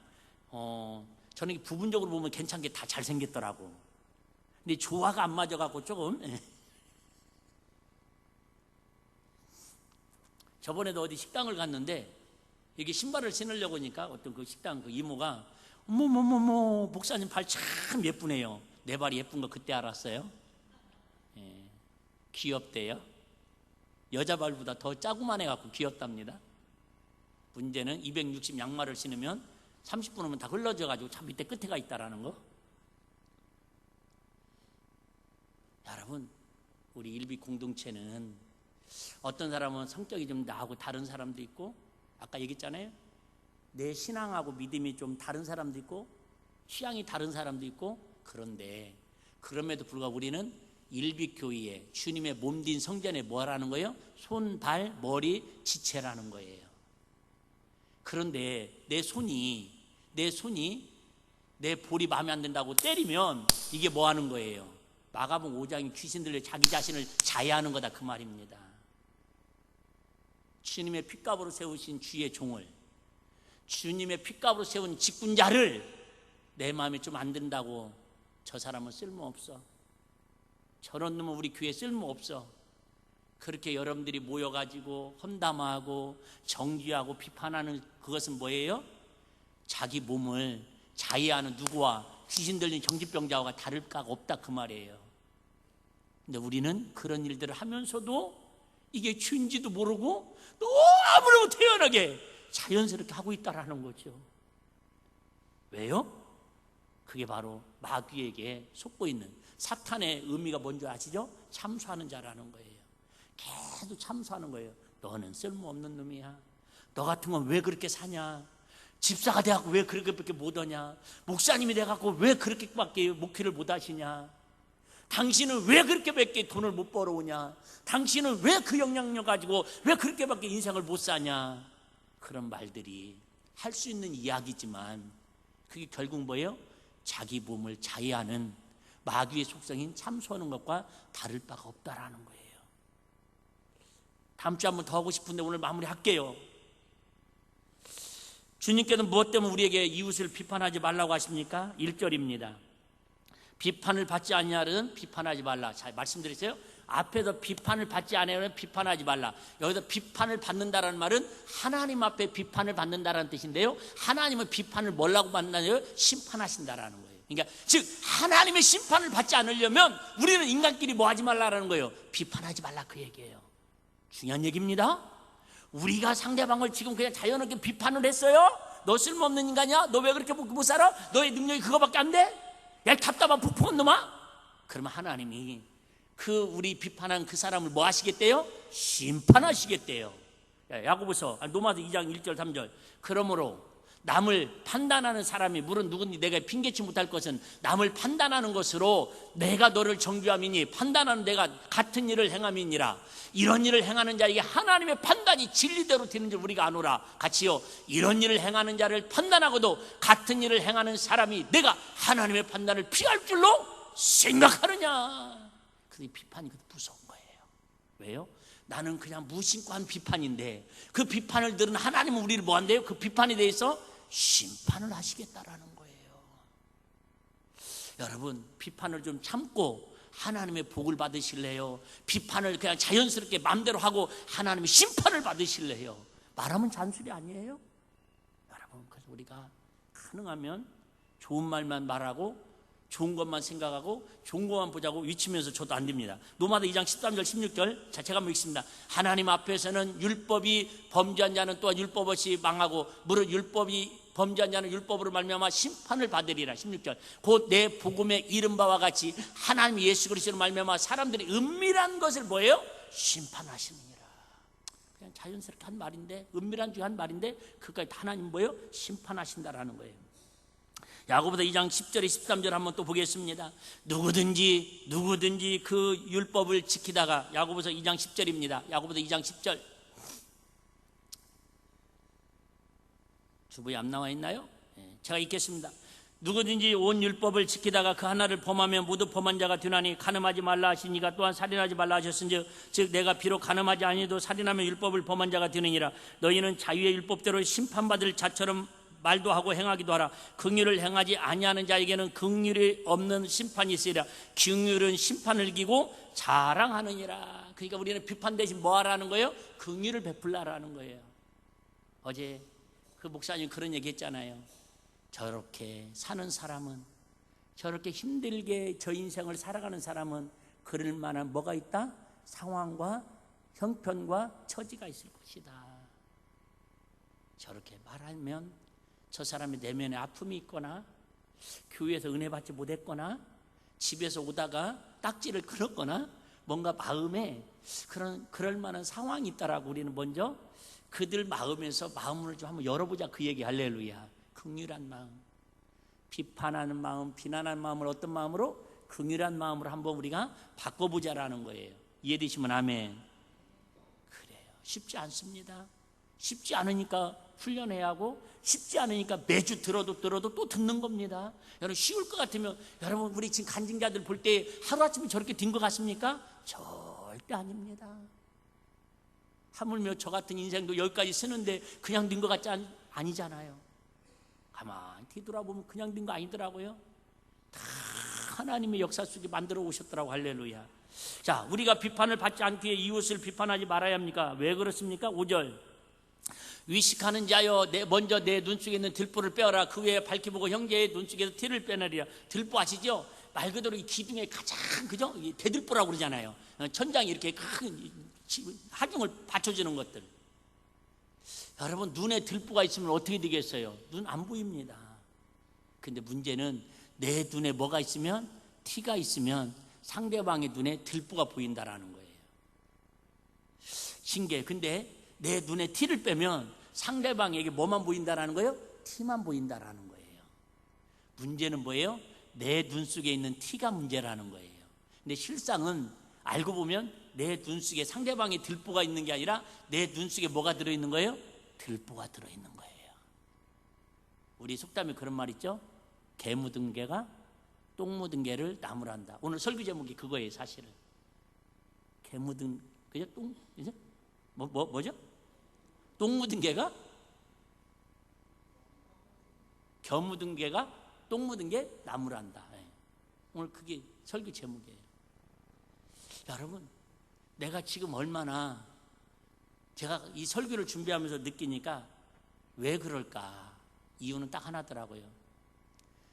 저는 부분적으로 보면 괜찮게 다 잘생겼더라고. 근데 조화가 안 맞아갖고 조금. 저번에도 어디 식당을 갔는데 이게 신발을 신으려고 하니까 어떤 그 식당 그 이모가 어머머머머 목사님 발 참 예쁘네요. 내 발이 예쁜 거 그때 알았어요. 귀엽대요. 여자 발보다 더 짜고만 해갖고 귀엽답니다. 문제는 260 양말을 신으면 30분 후면 다 흘러져가지고 참 밑에 끝에가 있다라는 거. 여러분, 우리 일비 공동체는 어떤 사람은 성격이 좀 나하고 다른 사람도 있고, 아까 얘기했잖아요. 내 신앙하고 믿음이 좀 다른 사람도 있고, 취향이 다른 사람도 있고. 그런데 그럼에도 불구하고 우리는 일비교회에 주님의 몸된 성전에 뭐라는 거예요? 손, 발, 머리, 지체라는 거예요. 그런데 내 손이 내 볼이 마음에 안 든다고 때리면 이게 뭐 하는 거예요? 마가복음 5장이 귀신 들려 자기 자신을 자해하는 거다, 그 말입니다. 주님의 핏값으로 세우신 주의 종을, 주님의 핏값으로 세운 직분자를 내 마음에 좀 안 든다고 저 사람은 쓸모없어, 저런 놈은 우리 교회에 쓸모없어, 그렇게 여러분들이 모여가지고 험담하고 정죄하고 비판하는 그것은 뭐예요? 자기 몸을 자해하는 누구와 귀신 들린 정신병자와 다를 바가 없다, 그 말이에요. 근데 우리는 그런 일들을 하면서도 이게 죄인지도 모르고 너무너무 태연하게 자연스럽게 하고 있다라는 거죠. 왜요? 그게 바로 마귀에게 속고 있는 사탄의 의미가 뭔지 아시죠? 참수하는 자라는 거예요. 계속 참수하는 거예요. 너는 쓸모없는 놈이야. 너 같은 건 왜 그렇게 사냐? 집사가 돼갖고 왜 그렇게밖에 못하냐? 목사님이 돼갖고 왜 그렇게밖에 목회를 못하시냐? 당신은 왜 그렇게밖에 돈을 못 벌어오냐? 당신은 왜 그 영향력 가지고 왜 그렇게밖에 인생을 못 사냐? 그런 말들이 할 수 있는 이야기지만 그게 결국 뭐예요? 자기 몸을 자해하는 마귀의 속성인 참수하는 것과 다를 바가 없다라는 거예요. 다음 주에 한 번 더 하고 싶은데 오늘 마무리할게요. 주님께는 무엇 때문에 우리에게 이웃을 비판하지 말라고 하십니까? 1절입니다. 비판을 받지 아니하려는 비판하지 말라. 자, 말씀드렸어요. 앞에서 비판을 받지 아니하려는 비판하지 말라. 여기서 비판을 받는다라는 말은 하나님 앞에 비판을 받는다라는 뜻인데요, 하나님은 비판을 뭐라고 받나요? 심판하신다라는 거예요. 그러니까 즉 하나님의 심판을 받지 않으려면 우리는 인간끼리 뭐 하지 말라라는 거예요? 비판하지 말라, 그 얘기예요. 중요한 얘기입니다. 우리가 상대방을 지금 그냥 자연스럽게 비판을 했어요. 너 쓸모없는 인간이야? 너 왜 그렇게 못 살아? 너의 능력이 그거밖에 안 돼? 야, 답답한 부푼 놈아? 그러면 하나님이 그 우리 비판한 그 사람을 뭐 하시겠대요? 심판하시겠대요. 야고보서 로마서 2장 1절 3절. 그러므로 남을 판단하는 사람이, 물론 누군지 내가 핑계치 못할 것은 남을 판단하는 것으로 내가 너를 정죄함이니 판단하는 내가 같은 일을 행함이니라. 이런 일을 행하는 자에게 하나님의 판단이 진리대로 되는 줄 우리가 아노라. 같이요. 이런 일을 행하는 자를 판단하고도 같은 일을 행하는 사람이 내가 하나님의 판단을 피할 줄로 생각하느냐. 그 비판이 무서운 거예요. 왜요? 나는 그냥 무심코 한 비판인데 그 비판을 들은 하나님은 우리를 뭐 한대요? 그 비판에 대해서 심판을 하시겠다라는 거예요. 여러분, 비판을 좀 참고 하나님의 복을 받으실래요? 비판을 그냥 자연스럽게 마음대로 하고 하나님의 심판을 받으실래요? 말하면 잔소리 아니에요? 여러분, 그래서 우리가 가능하면 좋은 말만 말하고 좋은 것만 생각하고 좋은 것만 보자고 위치면서 저도 안 됩니다. 로마서 2장 13절 16절. 자, 제가 한번 읽습니다. 하나님 앞에서는 율법이 범죄한 자는 또한 율법 없이 망하고 무릇 율법이 범죄한 자는 율법으로 말미암아 심판을 받으리라. 16절. 곧 내 복음에 이른 바와 같이 하나님 예수 그리스도로 말미암아 사람들이 은밀한 것을 뭐예요? 심판하시느니라. 그냥 자연스럽게 한 말인데, 은밀한 중에 한 말인데 그까지 하나님 뭐예요? 심판하신다라는 거예요. 야고보서 2장 10절에 13절 한번 또 보겠습니다. 누구든지 그 율법을 지키다가, 야고보서 2장 10절입니다. 야고보서 2장 10절. 주부에 안 나와 있나요? 제가 읽겠습니다. 누구든지 온 율법을 지키다가 그 하나를 범하면 모두 범한 자가 되나니 간음하지 말라 하시니가 또한 살인하지 말라 하셨은즉 즉 내가 비록 간음하지 아니도 살인하면 율법을 범한 자가 되느니라. 너희는 자유의 율법대로 심판받을 자처럼 말도 하고 행하기도 하라. 긍휼을 행하지 아니하는 자에게는 긍휼이 없는 심판이 있으리라. 긍휼은 심판을 이기고 자랑하느니라. 그러니까 우리는 비판 대신 뭐 하라는 거예요? 긍휼을 베풀라라는 거예요. 어제 그 목사님 그런 얘기 했잖아요. 저렇게 사는 사람은, 저렇게 힘들게 저 인생을 살아가는 사람은 그럴 만한 뭐가 있다? 상황과 형편과 처지가 있을 것이다. 저렇게 말하면 저 사람의 내면에 아픔이 있거나 교회에서 은혜 받지 못했거나 집에서 오다가 딱지를 끊었거나 뭔가 마음에 그럴 만한 상황이 있다라고 우리는 먼저 그들 마음에서 마음을 좀 한번 열어보자, 그 얘기. 할렐루야. 긍휼한 마음, 비판하는 마음, 비난하는 마음을 어떤 마음으로? 긍휼한 마음으로 한번 우리가 바꿔보자라는 거예요. 이해되시면 아멘. 그래요. 쉽지 않습니다. 쉽지 않으니까 훈련해야 하고, 쉽지 않으니까 매주 들어도 또 듣는 겁니다. 여러분, 쉬울 것 같으면, 여러분 우리 지금 간증자들 볼 때 하루아침에 저렇게 된 것 같습니까? 절대 아닙니다. 하물며 저 같은 인생도 여기까지 쓰는데 그냥 된 것 같지 아니잖아요. 가만히 뒤돌아보면 그냥 된 거 아니더라고요. 다 하나님의 역사 속에 만들어 오셨더라고. 할렐루야. 자, 우리가 비판을 받지 않기 위해 이웃을 비판하지 말아야 합니까? 왜 그렇습니까? 5절. 위식하는 자여, 먼저 내 눈 속에 있는 들보를 빼어라. 그 외에 밝히 보고 형제의 눈 속에서 티를 빼내리라. 들보 아시죠? 말 그대로 이 기둥의 가장, 그죠? 대들보라고 그러잖아요. 천장이 이렇게 큰 하중을 받쳐주는 것들. 여러분, 눈에 들보가 있으면 어떻게 되겠어요? 눈 안 보입니다. 근데 문제는 내 눈에 뭐가 있으면, 티가 있으면 상대방의 눈에 들보가 보인다라는 거예요. 신기해. 근데 내 눈에 티를 빼면 상대방에게 뭐만 보인다라는 거예요? 티만 보인다라는 거예요. 문제는 뭐예요? 내 눈 속에 있는 티가 문제라는 거예요. 근데 실상은 알고 보면 내 눈 속에 상대방의 들보가 있는 게 아니라 내 눈 속에 뭐가 들어있는 거예요? 들보가 들어있는 거예요. 우리 속담에 그런 말 있죠? 개 묻은 개가 똥 묻은 개를 나무란다. 오늘 설교 제목이 그거예요. 사실은 개 묻은, 그죠? 똥, 그죠? 뭐죠? 똥 묻은 개가 겨 묻은 개가 똥 묻은 게 나무란다. 오늘 그게 설교 제목이에요. 여러분, 내가 지금 얼마나, 제가 이 설교를 준비하면서 느끼니까 왜 그럴까? 이유는 딱 하나더라고요.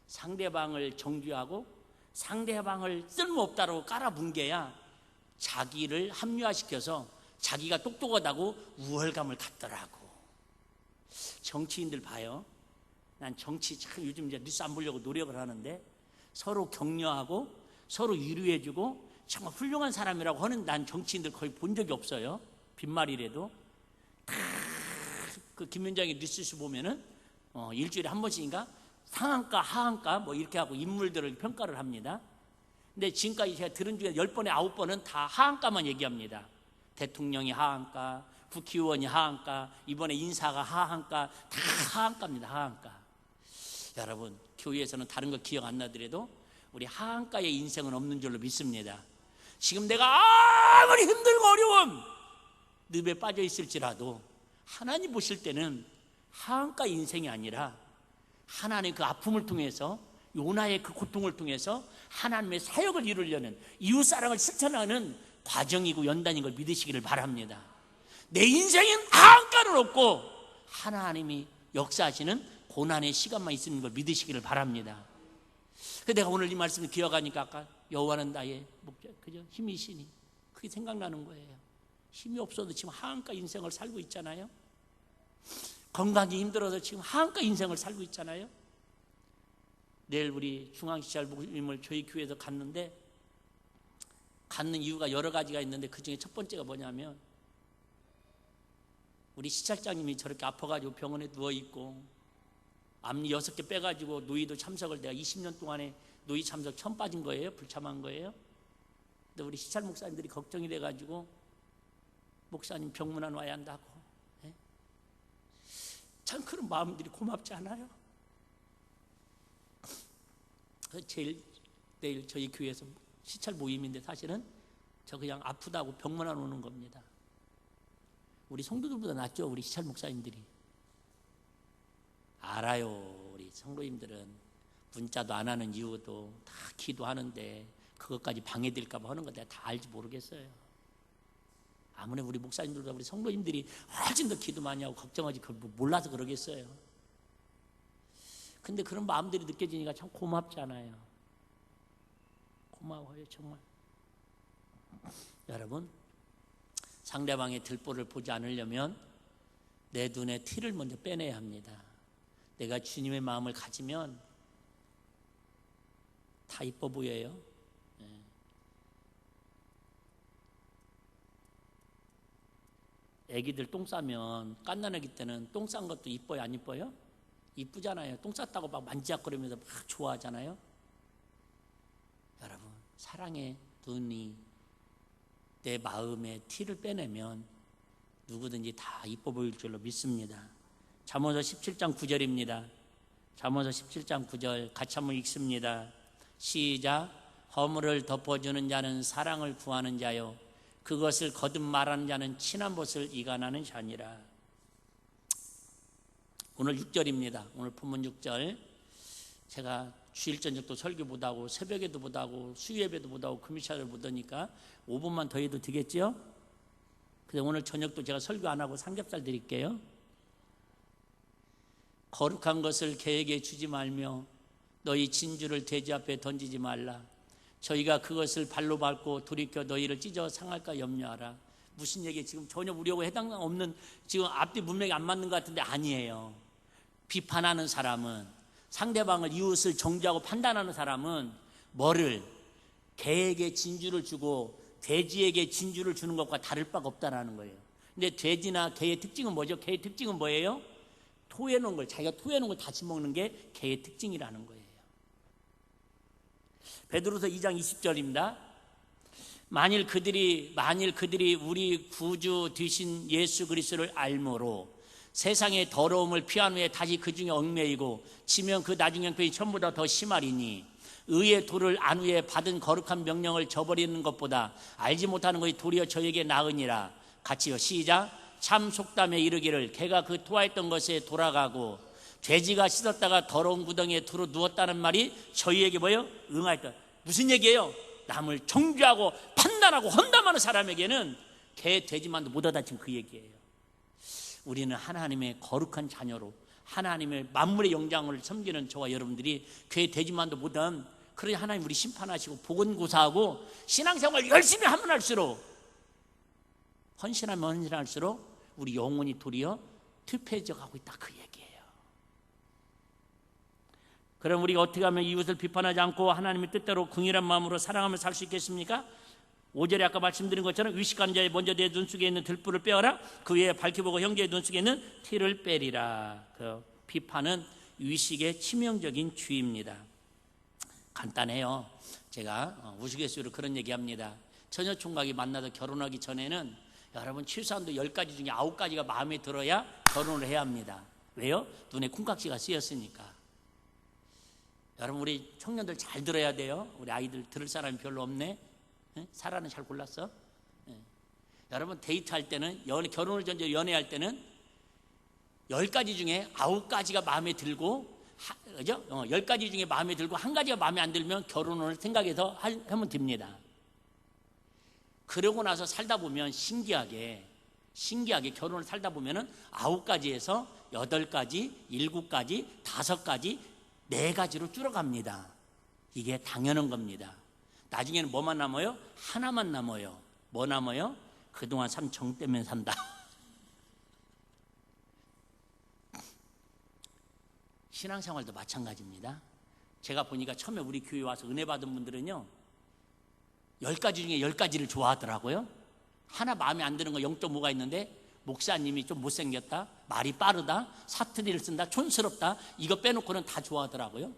상대방을 정죄하고 상대방을 쓸모없다고 깔아뭉개야 자기를 합리화시켜서 자기가 똑똑하다고 우월감을 갖더라고. 정치인들 봐요. 난 정치 참 요즘 이제 뉴스 안 보려고 노력을 하는데 서로 격려하고 서로 위로해주고 정말 훌륭한 사람이라고 하는 난 정치인들 거의 본 적이 없어요. 빈말이라도 다 그 김현장의 뉴스쇼 보면은 일주일에 한 번씩인가 상한가 하한가 뭐 이렇게 하고 인물들을 평가를 합니다. 근데 지금까지 제가 들은 중에 10번에 9번은 다 하한가만 얘기합니다. 대통령이 하한가, 국회의원이 하한가, 이번에 인사가 하한가, 다 하한가입니다. 하한가. 여러분, 교회에서는 다른 거 기억 안 나더라도 우리 하한가의 인생은 없는 줄로 믿습니다. 지금 내가 아무리 힘들고 어려움 늪에 빠져 있을지라도 하나님 보실 때는 하한가 인생이 아니라 하나님의 그 아픔을 통해서, 요나의 그 고통을 통해서 하나님의 사역을 이루려는, 이웃사랑을 실천하는 과정이고 연단인 걸 믿으시기를 바랍니다. 내 인생은 하한가는 없고 하나님이 역사하시는 고난의 시간만 있는 걸 믿으시기를 바랍니다. 내가 오늘 이 말씀을 기억하니까 아까 여호와는 나의 목자, 그죠? 힘이시니 그게 생각나는 거예요. 힘이 없어도 지금 하한가 인생을 살고 있잖아요. 건강이 힘들어서 지금 하한가 인생을 살고 있잖아요. 내일 우리 중앙시찰 모임을 저희 교회에서 갔는데, 갖는 이유가 여러 가지가 있는데 그 중에 첫 번째가 뭐냐면, 우리 시찰장님이 저렇게 아파가지고 병원에 누워있고 앞니 6개 빼가지고 노이도 참석을, 내가 20년 동안에 노이 참석 처음 빠진 거예요. 불참한 거예요. 근데 우리 시찰 목사님들이 걱정이 돼가지고 목사님 병문안 와야 한다고. 네? 참 그런 마음들이 고맙지 않아요? 제일 내일 저희 교회에서 시찰 모임인데 사실은 저 그냥 아프다고 병문안 오는 겁니다. 우리 성도들보다 낫죠, 우리 시찰 목사님들이. 알아요. 우리 성도님들은 문자도 안 하는 이유도 다 기도하는데 그것까지 방해될까 봐 하는 거 내가 다 알지 모르겠어요. 아무리 우리 목사님들보다 우리 성도님들이 훨씬 더 기도 많이 하고 걱정하지 그걸 몰라서 그러겠어요. 근데 그런 마음들이 느껴지니까 참 고맙잖아요. 고마워요 정말. 여러분, 상대방의 들보를 보지 않으려면 내 눈에 티를 먼저 빼내야 합니다. 내가 주님의 마음을 가지면 다 이뻐 보여요. 애기들 똥 싸면, 갓난아기 때는 똥 싼 것도 이뻐요 안 이뻐요? 이쁘잖아요. 똥 쌌다고 막 만지작거리면서 막 좋아하잖아요. 여러분, 사랑의 눈이 내 마음에 티를 빼내면 누구든지 다 이뻐 보일 줄로 믿습니다. 잠언서 17장 9절입니다. 잠언서 17장 9절 같이 한번 읽습니다. 시작. 허물을 덮어주는 자는 사랑을 구하는 자요, 그것을 거듭 말하는 자는 친한 것을 이간하는 자니라. 오늘 6절입니다. 오늘 본문 6절. 제가 주일 저녁도 설교 못하고 새벽에도 못하고 수요예배도 못하고 금요일을 못하니까 5분만 더 해도 되겠죠? 근데 오늘 저녁도 제가 설교 안 하고 삼겹살 드릴게요. 거룩한 것을 개에게 주지 말며 너희 진주를 돼지 앞에 던지지 말라. 저희가 그것을 발로 밟고 돌이켜 너희를 찢어 상할까 염려하라. 무슨 얘기, 지금 전혀 우리하고 해당 없는, 지금 앞뒤 문맥이 안 맞는 것 같은데 아니에요. 비판하는 사람은, 상대방을, 이웃을 정죄하고 판단하는 사람은 뭐를, 개에게 진주를 주고 돼지에게 진주를 주는 것과 다를 바가 없다라는 거예요. 근데 돼지나 개의 특징은 뭐죠? 개의 특징은 뭐예요? 토해놓은 걸, 자기가 토해놓은 걸 다시 먹는 게 개의 특징이라는 거예요. 베드로서 2장 20절입니다. 만일 그들이 우리 구주 되신 예수 그리스도를 알므로 세상의 더러움을 피한 후에 다시 그 중에 얽매이고 치면 그 나중 형편이 전보다 더 심하리니 의의 도를 안 후에 받은 거룩한 명령을 저버리는 것보다 알지 못하는 것이 도리어 저에게 나으니라. 같이요. 시작. 참 속담에 이르기를 개가 그 토하였던 것에 돌아가고 돼지가 씻었다가 더러운 구덩이에 두루 누웠다는 말이 저희에게 뭐예요? 응하였다. 무슨 얘기예요? 남을 정죄하고 판단하고 헌담하는 사람에게는 개, 돼지만도 못 얻어다친 그 얘기예요. 우리는 하나님의 거룩한 자녀로 하나님의 만물의 영장을 섬기는 저와 여러분들이 개, 돼지만도 못한, 그러니 하나님 우리 심판하시고 보건고사하고 신앙생활 열심히 하면 할수록, 헌신하면 헌신할수록 우리 영혼이 도리어 퇴폐해져 가고 있다, 그 얘기예요. 그럼 우리가 어떻게 하면 이웃을 비판하지 않고 하나님의 뜻대로 긍휼한 마음으로 사랑하며 살 수 있겠습니까? 5절에 아까 말씀드린 것처럼 의식하는 자의 먼저 내 눈속에 있는 들불을 빼어라. 그 위에 밝혀보고 형제의 눈속에 있는 티를 빼리라. 비판은 의식의 치명적인 주의입니다. 간단해요. 제가 우스갯소리로 그런 얘기합니다. 처녀 총각이 만나서 결혼하기 전에는 여러분 최소한도 10가지 중에 9가지가 마음에 들어야 결혼을 해야 합니다. 왜요? 눈에 콩깍지가 쓰였으니까. 여러분 우리 청년들 잘 들어야 돼요. 우리 아이들 들을 사람이 별로 없네. 사라는 잘 골랐어? 여러분 데이트할 때는 결혼을 전제 연애할 때는 10가지 중에 9가지가 마음에 들고, 그죠? 10가지 중에 마음에 들고 1가지가 마음에 안 들면 결혼을 생각해서 하면 됩니다. 그러고 나서 살다 보면 신기하게 결혼을 살다 보면은 9가지에서 8가지, 7가지, 5가지, 4가지로 줄어갑니다. 이게 당연한 겁니다. 나중에는 뭐만 남아요? 하나만 남아요. 뭐 남아요? 그동안 삶 정 때문에 산다. 신앙생활도 마찬가지입니다. 제가 보니까 처음에 우리 교회 와서 은혜 받은 분들은요 10가지 중에 10가지를 좋아하더라고요. 하나 마음에 안 드는 거 0.5가 있는데 목사님이 좀 못생겼다, 말이 빠르다, 사투리를 쓴다, 촌스럽다, 이거 빼놓고는 다 좋아하더라고요.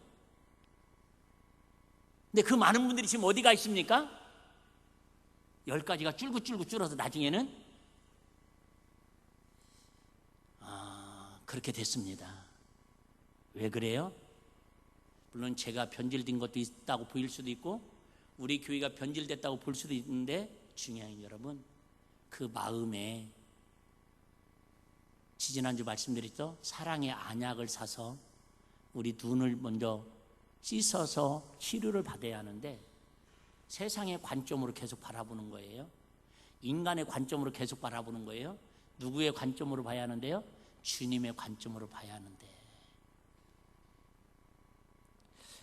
근데 그 많은 분들이 지금 어디가 있습니까? 10가지가 줄고 줄어서 나중에는 그렇게 됐습니다. 왜 그래요? 물론 제가 변질된 것도 있다고 보일 수도 있고 우리 교회가 변질됐다고 볼 수도 있는데 중요한 건 여러분 그 마음에 지지난주 말씀드렸죠? 사랑의 안약을 사서 우리 눈을 먼저 씻어서 치료를 받아야 하는데 세상의 관점으로 계속 바라보는 거예요. 인간의 관점으로 계속 바라보는 거예요. 누구의 관점으로 봐야 하는데요? 주님의 관점으로 봐야 하는데.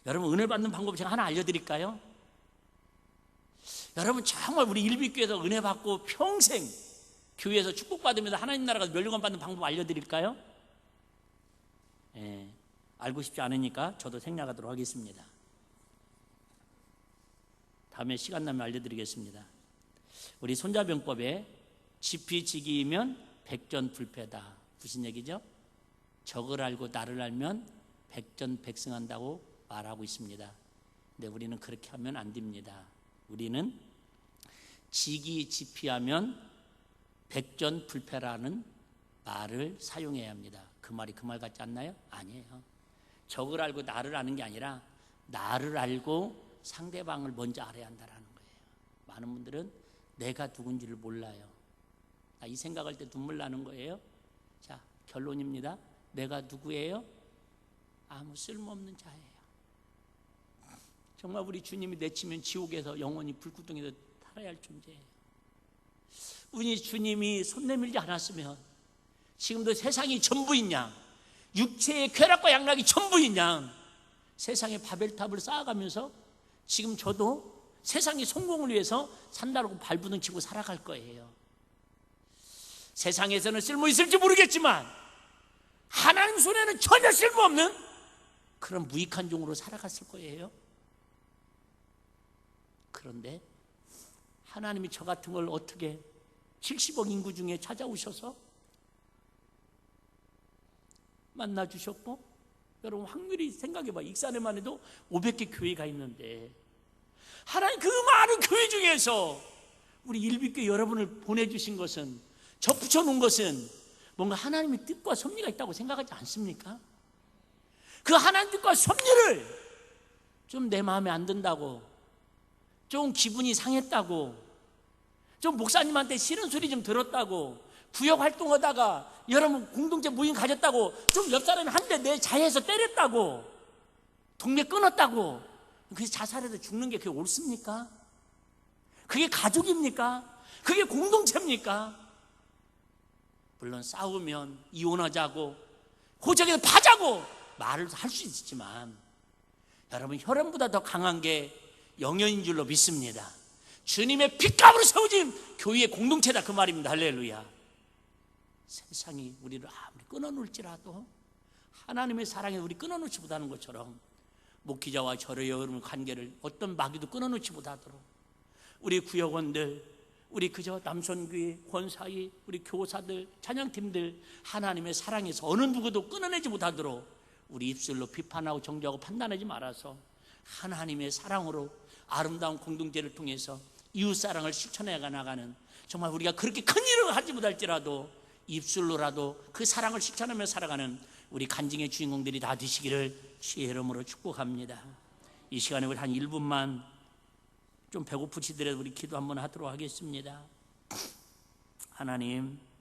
여러분 은혜 받는 방법 제가 하나 알려드릴까요? 여러분 정말 우리 일비교회에서 은혜 받고 평생 교회에서 축복받으면서 하나님 나라가 멸류관 받는 방법 알려드릴까요? 알고 싶지 않으니까 저도 생략하도록 하겠습니다. 다음에 시간 나면 알려드리겠습니다. 우리 손자병법에 지피지기이면 백전불패다. 무슨 얘기죠? 적을 알고 나를 알면 백전백승한다고 말하고 있습니다. 근데 우리는 그렇게 하면 안 됩니다. 우리는 지기지피하면 백전불패라는 말을 사용해야 합니다. 그 말이 그 말 같지 않나요? 아니에요. 적을 알고 나를 아는 게 아니라 나를 알고 상대방을 먼저 알아야 한다는 거예요. 많은 분들은 내가 누군지를 몰라요. 이 생각할 때 눈물 나는 거예요. 자, 결론입니다. 내가 누구예요? 아무 쓸모없는 자예요. 정말 우리 주님이 내치면 지옥에서 영원히 불구덩이에서 살아야 할 존재예요. 우리 주님이 손 내밀지 않았으면 지금도 세상이 전부인 양, 육체의 쾌락과 양락이 전부인 양, 세상의 바벨탑을 쌓아가면서 지금 저도 세상의 성공을 위해서 산다고 발부둥 치고 살아갈 거예요. 세상에서는 쓸모 있을지 모르겠지만 하나님 손에는 전혀 쓸모없는 그런 무익한 종으로 살아갔을 거예요. 그런데 하나님이 저 같은 걸 어떻게 70억 인구 중에 찾아오셔서 만나주셨고, 여러분 확률이 생각해봐. 익산에만 해도 500개 교회가 있는데 하나님 그 많은 교회 중에서 우리 일비교회 여러분을 보내주신 것은, 접붙여놓은 것은 뭔가 하나님의 뜻과 섭리가 있다고 생각하지 않습니까? 그 하나님 뜻과 섭리를 좀 내 마음에 안 든다고, 좀 기분이 상했다고, 좀 목사님한테 싫은 소리 좀 들었다고, 구역 활동하다가 여러분 공동체 모임 가졌다고 좀 옆 사람이 한 대 내 자해해서 때렸다고, 동네 끊었다고, 그래서 자살해서 죽는 게 그게 옳습니까? 그게 가족입니까? 그게 공동체입니까? 물론 싸우면 이혼하자고, 호적에서 파자고 말을 할 수 있지만 여러분 혈연보다 더 강한 게 영연인 줄로 믿습니다. 주님의 핏값으로 세워진 교회의 공동체다, 그 말입니다. 할렐루야. 세상이 우리를 아무리 끊어놓을지라도 하나님의 사랑에 우리 끊어놓지 못하는 것처럼 목기자와 저의 여러분 관계를 어떤 마귀도 끊어놓지 못하도록 우리 구역원들, 우리 그저 남선교회 권사위, 우리 교사들, 찬양팀들 하나님의 사랑에서 어느 누구도 끊어내지 못하도록 우리 입술로 비판하고 정죄하고 판단하지 말아서 하나님의 사랑으로 아름다운 공동체를 통해서 이웃사랑을 실천해 나가는, 정말 우리가 그렇게 큰 일을 하지 못할지라도 입술로라도 그 사랑을 실천하며 살아가는 우리 간증의 주인공들이 다 되시기를 주의 이름으로 축복합니다. 이 시간에 우리 한 1분만 좀 배고프시더라도 우리 기도 한번 하도록 하겠습니다. 하나님,